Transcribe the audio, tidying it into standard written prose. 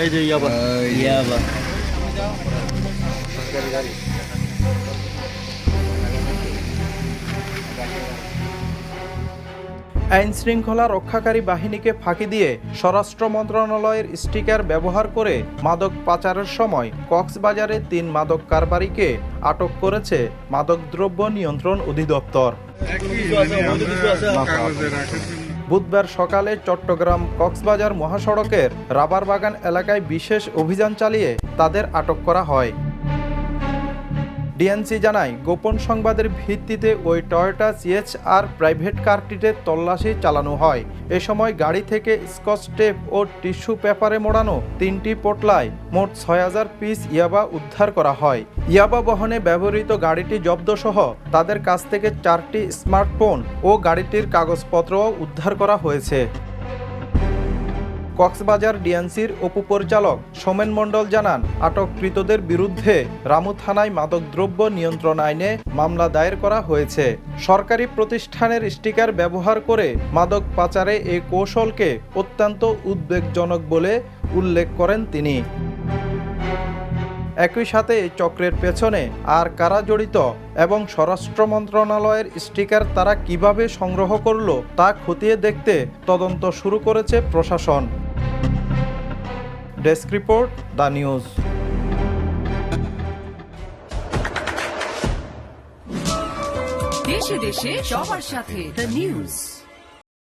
এই যে ইয়াবা ইয়াবা আইন শৃঙ্খলা রক্ষাকারী বাহিনীকে ফাঁকি দিয়ে স্বরাষ্ট্র মন্ত্রণালয়ের স্টিকার ব্যবহার করে মাদক পাচারের সময় কক্সবাজারে ৩ মাদক কারবারিকে আটক করেছে মাদকদ্রব্য নিয়ন্ত্রণ অধিদপ্তর। বুধবার সকালে চট্টগ্রাম কক্সবাজার মহাসড়কের রাবার বাগান এলাকায় বিশেষ অভিযান চালিয়ে তাদের আটক করা হয়। ডিএনসি জানায়, গোপন সংবাদের ভিত্তিতে ওই টয়োটা সিএচআর প্রাইভেট কারটিতে তল্লাশি চালানো হয়। এ সময় গাড়ি থেকে স্কচ টেপ ও টিস্যু পেপারে মোড়ানো 3টি পোটলায় মোট ৬,০০০ পিস ইয়াবা উদ্ধার করা হয়। ইয়াবা বহনে ব্যবহৃত গাড়িটি জব্দসহ তাদের কাছ থেকে 4টি স্মার্টফোন ও গাড়িটির কাগজপত্রও উদ্ধার করা হয়েছে। কক্সবাজার ডিএনসির উপপরিচালক সোমেন মণ্ডল জানান, আটককৃতদের বিরুদ্ধে রামু থানায় মাদকদ্রব্য নিয়ন্ত্রণ আইনে মামলা দায়ের করা হয়েছে। সরকারি প্রতিষ্ঠানের স্টিকার ব্যবহার করে মাদক পাচারে এই কৌশলকে অত্যন্ত উদ্বেগজনক বলে উল্লেখ করেন তিনি। একই সাথে এই চক্রের পেছনে আর কারা জড়িত এবং স্বরাষ্ট্র মন্ত্রণালয়ের স্টিকার তারা কিভাবে সংগ্রহ করল তা খতিয়ে দেখতে তদন্ত শুরু করেছে প্রশাসন। Desk report, the news. দেশে দেশে সবার সাথে দ্য নিউজ।